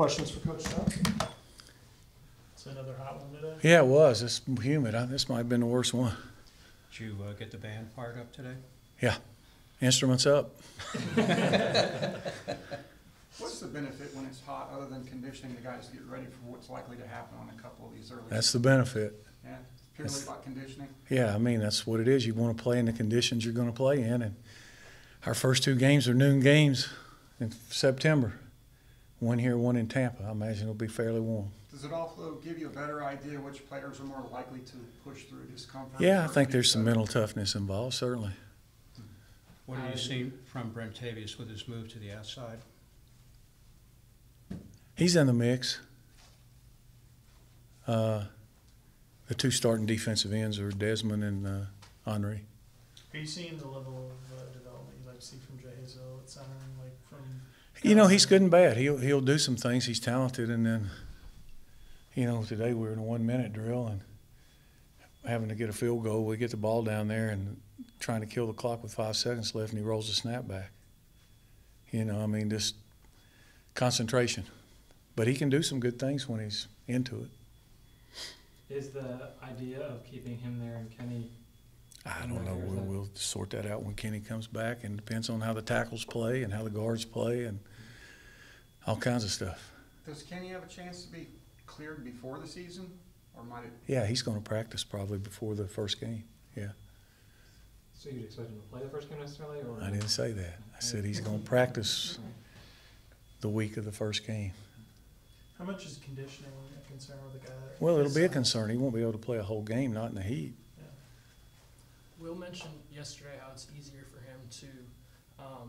Questions for Coach Chuck? It's another hot one today. Yeah, it was. It's humid. This might have been the worst one. Did you get the band fired up today? Yeah. Instruments up. What's the benefit when it's hot, other than conditioning the guys to get ready for what's likely to happen on a couple of these early? That's the benefit. Yeah, purely about conditioning. Yeah, I mean, that's what it is. You want to play in the conditions you're going to play in. And our first two games are noon games in September. One here, one in Tampa. I imagine it'll be fairly warm. Does it also give you a better idea which players are more likely to push through discomfort? Yeah, I think there's some mental toughness involved, certainly. What have you seen from Brentavious with his move to the outside? He's in the mix. The two starting defensive ends are Desmond and Henry. Are you seeing the level of development you'd like to see from Jay Hazel at center? Like from You know, he's good and bad. He'll do some things. He's talented. And then, you know, today we were in a 1 minute drill and having to get a field goal. We get the ball down there and trying to kill the clock with 5 seconds left, and he rolls the snap back. You know, I mean, just concentration. But he can do some good things when he's into it. Is the idea of keeping him there and Kenny? I don't know. We'll sort that out when Kenny comes back, and it depends on how the tackles play and how the guards play and all kinds of stuff. Does Kenny have a chance to be cleared before the season, or might it? Yeah, he's going to practice probably before the first game. Yeah. So you'd expect him to play the first game necessarily? Or? I didn't say that. I said he's going to practice the week of the first game. How much is conditioning a concern with a guy? Well, it'll be a concern. He won't be able to play a whole game, not in the heat. Yeah. Will mentioned yesterday how it's easier for him to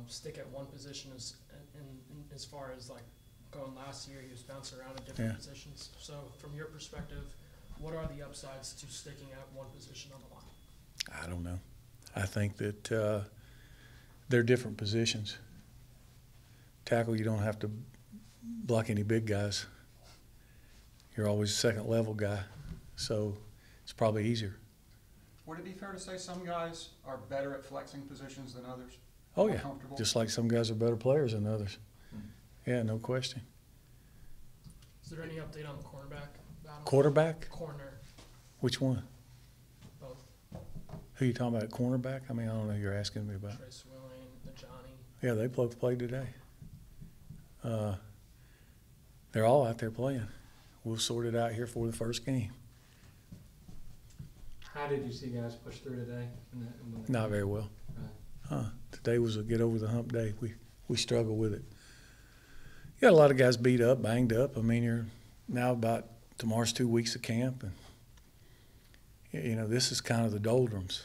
stick at one position as far as like going last year. He was bouncing around in different positions. So from your perspective, what are the upsides to sticking at one position on the line? I don't know. I think that they're different positions. Tackle, you don't have to block any big guys. You're always a second level guy, so it's probably easier. Would it be fair to say some guys are better at flexing positions than others? Oh, More yeah, comfortable? just like some guys are better players than others. Yeah, no question. Is there any update on the cornerback battle? Quarterback? Corner, Which one? both. Who you talking about, cornerback? I mean, I don't know who you're asking me about. Trace Willing, the Johnny. Yeah, they both played today. They're all out there playing. We'll sort it out here for the first game. How did you see guys push through today? Not very well. Right. Today was a get over the hump day. We struggle with it. You got a lot of guys beat up, banged up. I mean, you're now about tomorrow's 2 weeks of camp, and you know this is kind of the doldrums.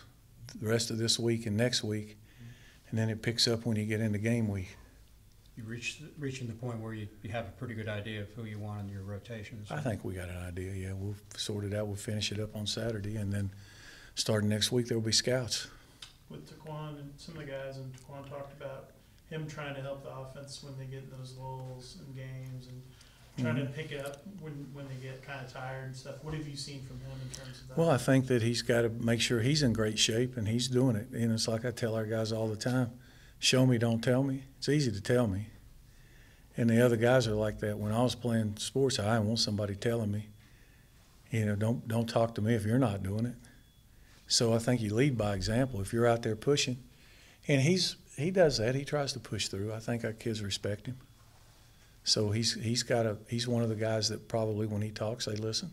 The rest of this week and next week, and then it picks up when you get into game week. You reaching the point where you have a pretty good idea of who you want in your rotations. I think we got an idea. Yeah, we'll sort it out. We'll finish it up on Saturday, and then starting next week there will be scouts. With Taquan and some of the guys, and Taquan talked about him trying to help the offense when they get in those lulls in games and trying to pick it up when they get kind of tired and stuff. What have you seen from him in terms of that? Well, I think that he's got to make sure he's in great shape, and he's doing it. And it's like I tell our guys all the time, show me, don't tell me. It's easy to tell me. And the other guys are like that. When I was playing sports, I didn't want somebody telling me, you know, don't talk to me if you're not doing it. So I think you lead by example. If you're out there pushing, and he does that. He tries to push through. I think our kids respect him. So he's one of the guys that probably when he talks, they listen.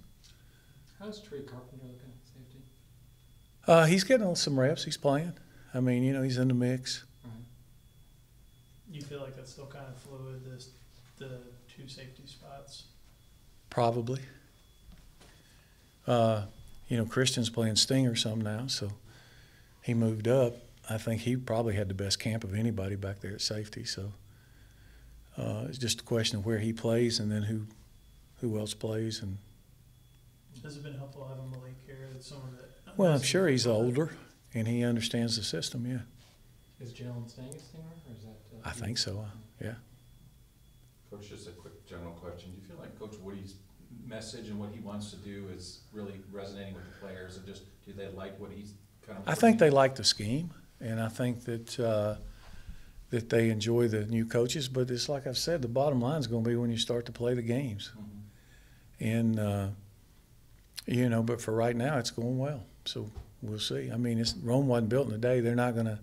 How's Trey Carpenter looking at safety? He's getting some reps. He's playing. I mean, you know, he's in the mix. You feel like that's still kind of fluid, the two safety spots? Probably. You know, Christian's playing stinger some now, so he moved up. I think he probably had the best camp of anybody back there at safety. So it's just a question of where he plays and then who else plays. And has it been helpful having Malik here? That's someone that. Well, I'm sure he's older and he understands the system. Yeah. Is Jalen staying at stinger, or is that? I think so. Yeah. Coach, just a quick general question. Do you feel like Coach Woody's message and what he wants to do is really resonating with the players, and just do they like what he's kind of? I think they like the scheme, and I think that that they enjoy the new coaches. But it's like I've said, the bottom line is going to be when you start to play the games. Mhm. And, you know, but for right now, it's going well. So we'll see. I mean, Rome wasn't built in a day. They're not going to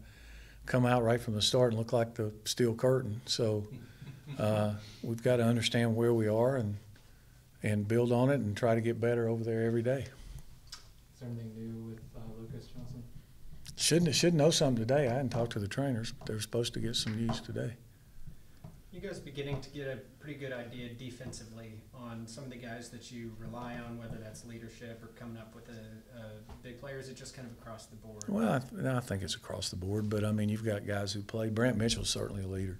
come out right from the start and look like the steel curtain. So we've got to understand where we are and build on it and try to get better over there every day. Is there anything new with Lucas Johnson? Should know something today. I hadn't talked to the trainers, but they're supposed to get some news today. You guys beginning to get a pretty good idea defensively on some of the guys that you rely on, whether that's leadership or coming up with a big player? Is it just kind of across the board? Well, I think it's across the board, but I mean, you've got guys who play. Brant Mitchell's certainly a leader.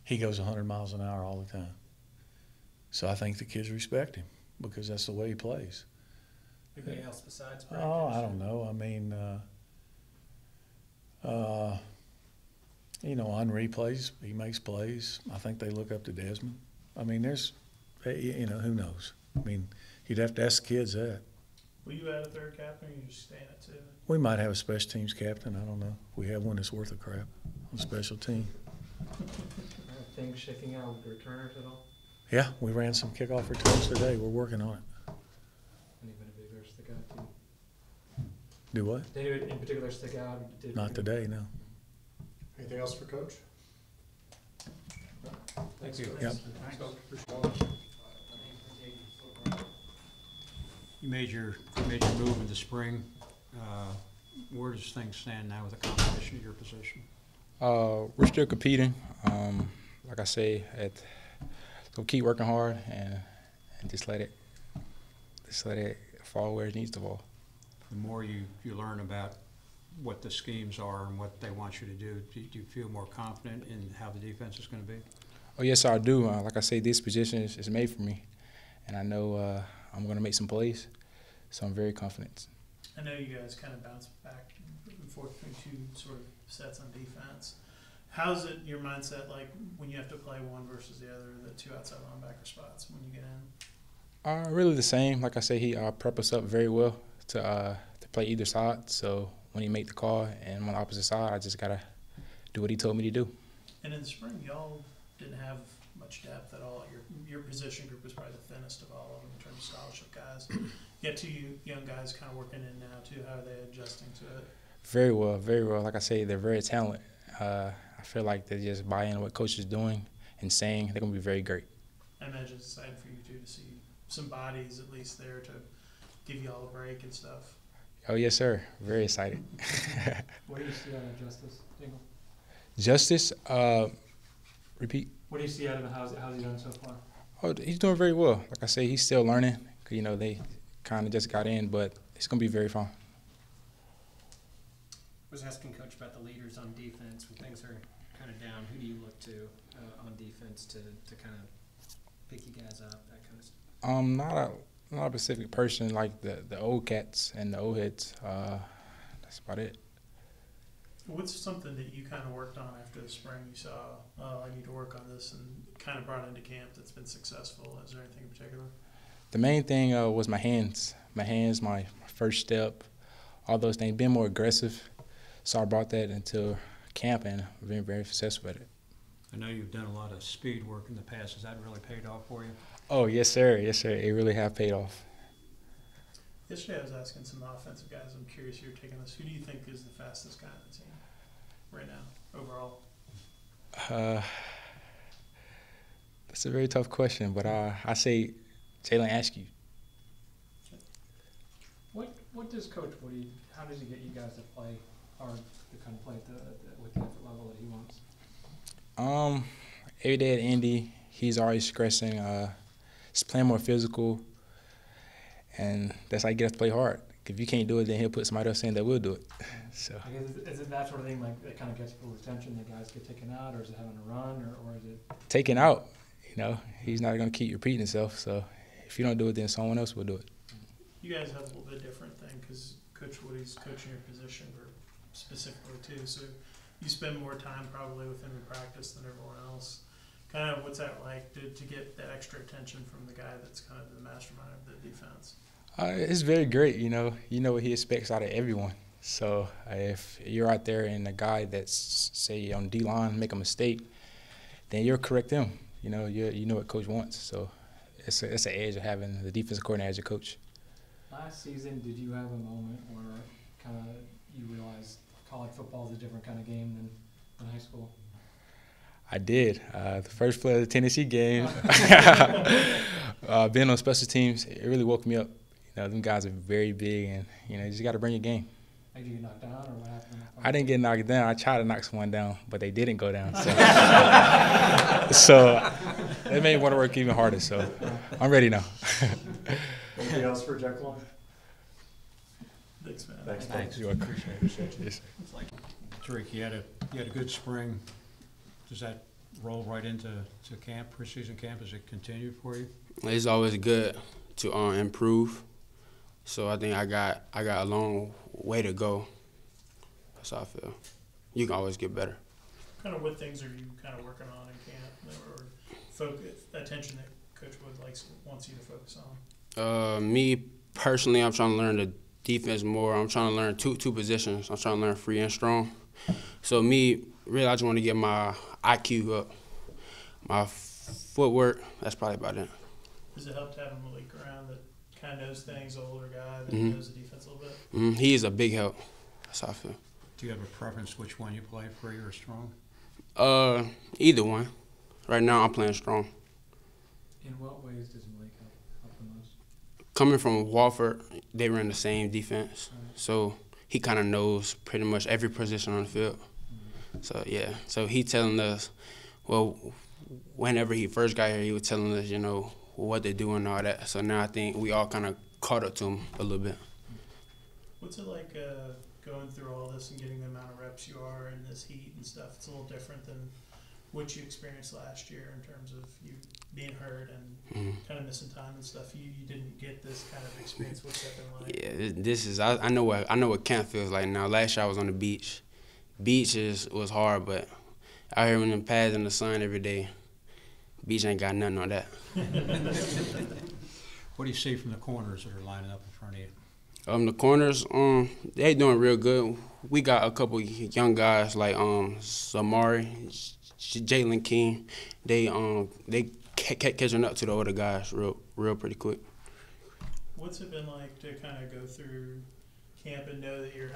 He goes 100 miles an hour all the time. So I think the kids respect him because that's the way he plays. Anything else besides Brand? Oh, I don't know. I mean, you know, Henri plays. He makes plays. I think they look up to Desmond. I mean, you know, who knows? I mean, you'd have to ask the kids that. Will you add a third captain, or you just staying at 2? We might have a special teams captain. I don't know. We have one that's worth a crap on special team. Are things shaking out with the returners at all? Yeah, we ran some kickoff returns today. We're working on it. Anybody in particular stick out to you? Do what? Did anybody in particular stick out? Not today, no. Anything else for Coach? Thank you. Yep. You made your move in the spring. Where does things stand now with the competition at your position? We're still competing. Like I say, so keep working hard and just let it fall where it needs to fall. The more you learn about what the schemes are and what they want you to do you feel more confident in how the defense is going to be? Oh yes, I do. Like I say, this position is made for me, and I know I'm going to make some plays, so I'm very confident. I know you guys kind of bounce back and forth between 2 sort of sets on defense. How's it your mindset like when you have to play one versus the other, the 2 outside linebacker spots when you get in? Really the same. Like I say, he prep us up very well to play either side. So when he make the call and I'm on the opposite side, I just gotta do what he told me to do. And in the spring, y'all didn't have much depth at all. Your position group was probably the thinnest of all of them in terms of scholarship guys. You got 2 young guys kind of working in now too. How are they adjusting to it? Very well, very well. Like I say, they're very talented. I feel like they just buy in what coach is doing and saying. They're gonna be very great. I imagine it's exciting for you too to see some bodies at least there to give you all a break and stuff. Oh yes, sir. Very excited. What do you see out of Justice Dingle? Justice, repeat. What do you see out of him? How's he done so far? Oh, he's doing very well. Like I say, he's still learning. You know, they kind of just got in, but it's gonna be very fun. I was asking Coach about the leaders on defense. When things are kind of down, who do you look to on defense to kind of pick you guys up, that kind of stuff? Not a specific person like the old cats and the old heads. That's about it. What's something that you kind of worked on after the spring? You saw, oh, I need to work on this, and kind of brought into camp that's been successful. Is there anything in particular? The main thing was my hands. My first step, all those things, being more aggressive. So I brought that into camp and I've been very successful at it. I know you've done a lot of speed work in the past. Has that really paid off for you? Oh, yes, sir. Yes, sir. It really have paid off. Yesterday I was asking some offensive guys. I'm curious, you're taking this. Who do you think is the fastest guy on the team right now, overall? That's a very tough question, but I say Jalen Askew. What does Coach Woody? How does he get you guys to play hard, to kind of play with the effort level that he wants? Every day at Indy, he's always stressing, just playing more physical, and that's how he gets us to play hard. If you can't do it, then he'll put somebody else in that will do it. So. I guess, is it that sort of thing like that kind of gets people's attention? The guys get taken out, or is it having a run, or is it taken out? You know, he's not going to keep repeating himself. So if you don't do it, then someone else will do it. You guys have a little bit different thing because Coach Woody's coaching your position group specifically too. So you spend more time probably with him in practice than everyone else. Kind of what's that like to get that extra attention from the guy that's kind of the mastermind of the defense? It's very great. You know what he expects out of everyone. So if you're out there and a guy that's, say, on D-line make a mistake, then you'll correct him. You know what coach wants. So it's an edge of having the defensive coordinator as your coach. Last season, did you have a moment where kind of you realized college football is a different kind of game than high school? I did. The first play of the Tennessee game, being on special teams, it really woke me up. Them guys are very big, and you just got to bring your game. Did you get knocked down, or what happened? I didn't get knocked down. I tried to knock someone down, but they didn't go down. So it made me want to work even harder. So I'm ready now. Anything else for Jack Long? Thanks, man. Thanks. You appreciate it. Yes. Tariq, you had a good spring. Does that roll right into camp, preseason camp? Does it continue for you? It's always good to improve. So I think I got a long way to go. That's how I feel. You can always get better. What things are you kind of working on in camp, or attention that Coach Wood wants you to focus on? Me personally, I'm trying to learn the defense more. I'm trying to learn two positions. I'm trying to learn free and strong. So me, really, I just want to get my IQ up, my footwork. That's probably about it. Does it help to have Malik around that kind of knows things, older guy that knows the defense a little bit? He is a big help. That's how I feel. Do you have a preference which one you play, free or strong? Either one. Right now, I'm playing strong. In what ways does Malik help the most? Coming from Walford, they ran the same defense, so he kind of knows pretty much every position on the field. So yeah, so he telling us, well, whenever he first got here, he was telling us, what they do and all that. So now I think we all kind of caught up to him a little bit. What's it like going through all this and getting the amount of reps you are in this heat and stuff? It's a little different than what you experienced last year in terms of you being hurt and kind of missing time and stuff. You didn't get this kind of experience. What's that been like? Yeah, this is I know what camp feels like now. Last year I was on the beach. Beach was hard, but out here in the pads in the sun every day, beach ain't got nothing on that. What do you see from the corners that are lining up in front of you? The corners, they doing real good. We got a couple young guys like Samari, Jalen King. They catching up to the older guys real pretty quick. What's it been like to kind of go through camp and know that you're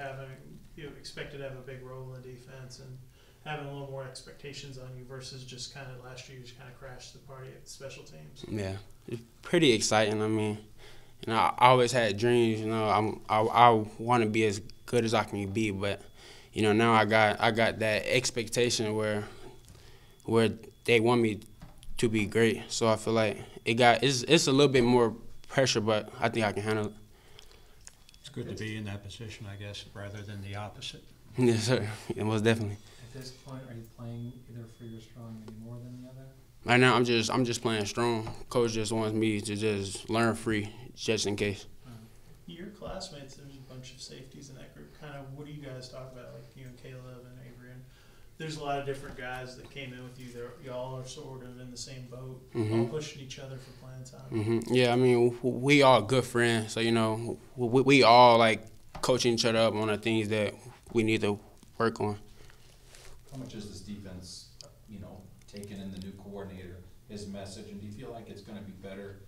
expected to have a big role in the defense and having a little more expectations on you versus just kind of last year you just kind of crashed the party at special teams? Yeah, it's pretty exciting. I mean, I always had dreams. I want to be as good as I can be, but now I got that expectation where they want me to be great. So I feel like it's a little bit more pressure, but I think I can handle it. It's good to be in that position, I guess, rather than the opposite. Yes, sir. Yeah, most definitely. At this point, are you playing either free or strong any more than the other? Right now, I'm just playing strong. Coach just wants me to just learn free, just in case. Your classmates, there's a bunch of safeties in that group. Kind of, what do you guys talk about? Like you and Caleb and Avery. There's a lot of different guys that came in with you. Y'all are sort of in the same boat, all pushing each other for playing time. Yeah, I mean, we all good friends. So we all like coaching each other up on the things that we need to work on. How much is this defense, taking in the new coordinator, his message, and do you feel like it's going to be better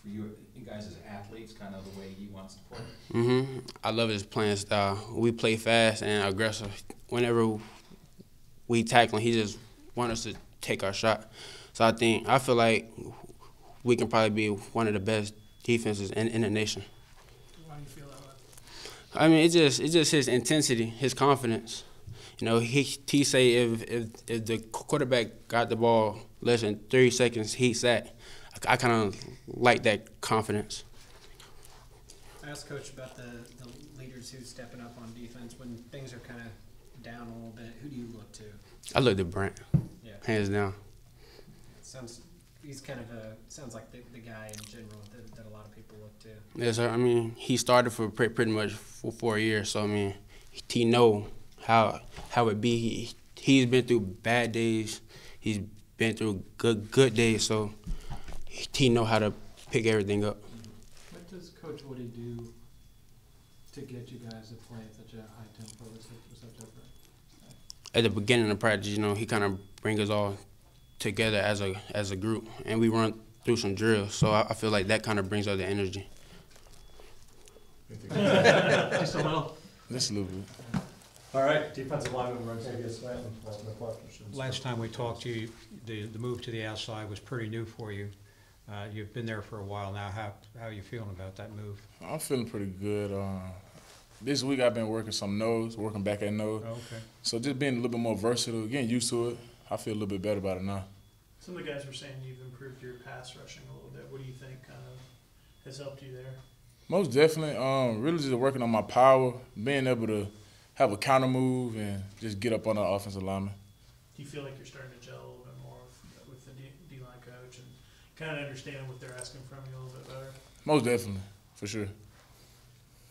for you guys as athletes, kind of the way he wants to play? I love his playing style. We play fast and aggressive. Whenever we tackle him, he just wants us to take our shot. So I feel like we can probably be one of the best defenses in the nation. Why do you feel that way? I mean, it's just his intensity, his confidence. He say if the quarterback got the ball less than 30 seconds, he sacked. I kind of like that confidence. I asked Coach about the leaders who's stepping up on defense when things are kind of down a little bit. Who do you look to? I look at Brent, hands down. He's kind of sounds like the guy in general that a lot of people look to. Yes, sir. I mean, he started for pretty much for 4 years, so I mean, he know how it be. He's been through bad days. He's been through good days, so he know how to pick everything up. What does Coach Woody do to get you guys to play at such a high tempo with such effort? At the beginning of practice, you know, he kind of brings us all together as a group, and we run through some drills. So I feel like that kind of brings out the energy. Just a little. Just a little bit. All right, defensive lineman Rodriguez, no questions. Last time we talked to you, the move to the outside was pretty new for you. You've been there for a while now. How are you feeling about that move? I'm feeling pretty good. This week I've been working some nose, working back at nose. Oh, okay. So just being a little bit more versatile, getting used to it, I feel a little bit better about it now. Some of the guys were saying you've improved your pass rushing a little bit. What do you think kind of has helped you there? Most definitely. Really just working on my power, being able to have a counter move and just get up on the offensive lineman. Do you feel like you're starting to gel a little bit more with the D-line coach and kind of understand what they're asking from you a little bit better? Most definitely, for sure.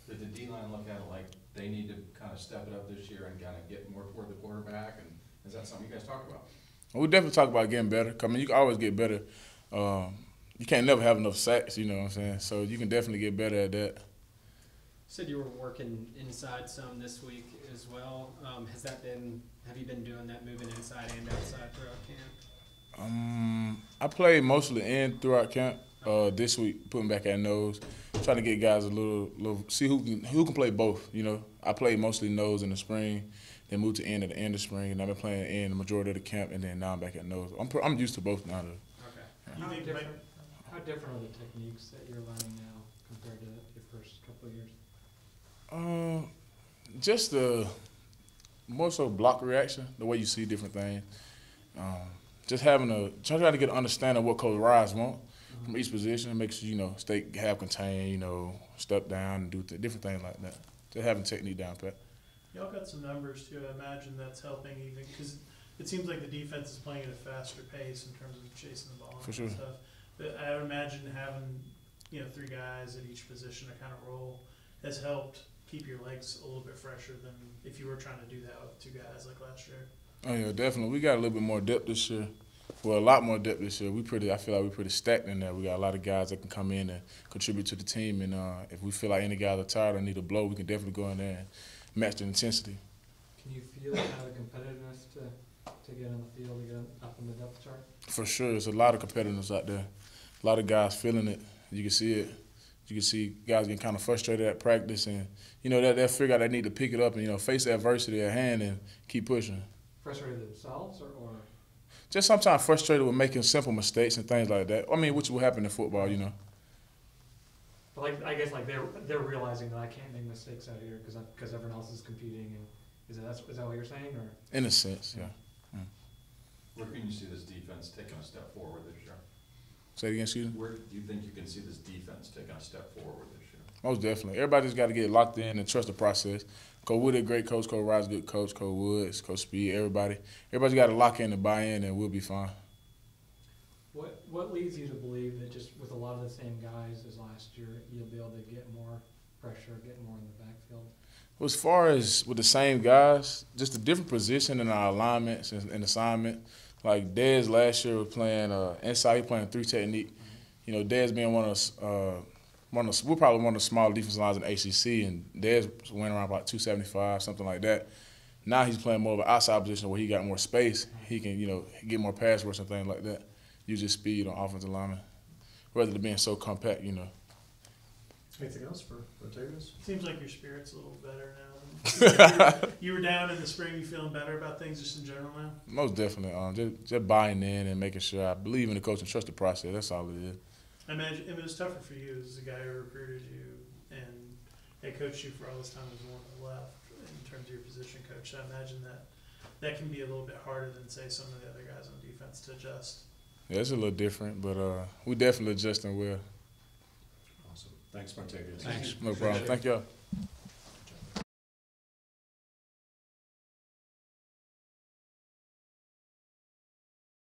Did the D-line look at it like they need to kind of step it up this year and kind of get more toward the quarterback? And is that something you guys talk about? We definitely talk about getting better. I mean, you can always get better. You can't never have enough sacks, you know what I'm saying? So you can definitely get better at that. Said you were working inside some this week as well. Have you been doing that, moving inside and outside throughout camp? I played mostly in throughout camp. This week, putting back at nose, trying to get guys a little see who can play both. You know, I played mostly nose in the spring, then moved to end at the end of spring, and I've been playing in the majority of the camp, and then now I'm back at nose. I'm used to both now. Though. Okay. How different are the techniques that you're learning now compared to your first couple of years? Just the more so block reaction, the way you see different things. Just trying to get an understanding of what Coach Rise wants from each position, make sure, you know, stay half contained, you know, step down and do different things like that. Just having technique down pat. Y'all got some numbers too. I imagine that's helping even because it seems like the defense is playing at a faster pace in terms of chasing the ball For sure. and stuff. But I would imagine having, you know, 3 guys at each position to kind of roll has helped keep your legs a little bit fresher than if you were trying to do that with 2 guys like last year. Oh yeah, definitely. We got a little bit more depth this year. Well, a lot more depth this year. I feel like we're pretty stacked in there. We got a lot of guys that can come in and contribute to the team. And if we feel like any guys are tired or need a blow, we can definitely go in there and match the intensity. Can you feel kind of the competitiveness to get on the field, to get up in the depth chart? For sure. There's a lot of competitiveness out there. A lot of guys feeling it. You can see it. You can see guys getting kind of frustrated at practice. And, you know, they figure out they need to pick it up and, you know, face the adversity at hand and keep pushing. Frustrated themselves or? Just sometimes frustrated with making simple mistakes and things like that. I mean, which will happen in football, you know. But like, I guess like they're realizing that I can't make mistakes out here because everyone else is competing. And is that what you're saying, or? In a sense, yeah. Where can you see this defense taking a step forward this year? Say it again, Stephen. Where do you think you can see this defense taking a step forward this year? Most definitely. Everybody just got to get locked in and trust the process. Coach Wood a great coach. Coach Rice good coach. Coach Woods, Coach Speed. Everybody's got to lock in and buy in, and we'll be fine. What leads you to believe that just with a lot of the same guys as last year, you'll be able to get more pressure, get more in the backfield? Well, as far as with the same guys, just a different position in our alignments and assignment. Like Dez last year was playing inside. He playing 3 technique. You know, Dez being we're probably one of the smaller defensive lines in the ACC, and Dez went around about 275, something like that. Now he's playing more of an outside position where he got more space. He can, you know, get more pass rush and things like that. Use his speed on offensive linemen, rather than being so compact, you know. Anything else for Rodriguez? Seems like your spirit's a little better now. You were down in the spring. You feeling better about things just in general now? Most definitely. Just buying in and making sure I believe in the coach and trust the process. That's all it is. I imagine it was tougher for you as the guy who recruited you and they coached you for all this time as the one that left in terms of your position coach. I imagine that can be a little bit harder than, say, some of the other guys on defense to adjust. Yeah, it's a little different, but we definitely adjusting well. Awesome. Thanks, Martavius. Thanks. No problem. Thank y'all.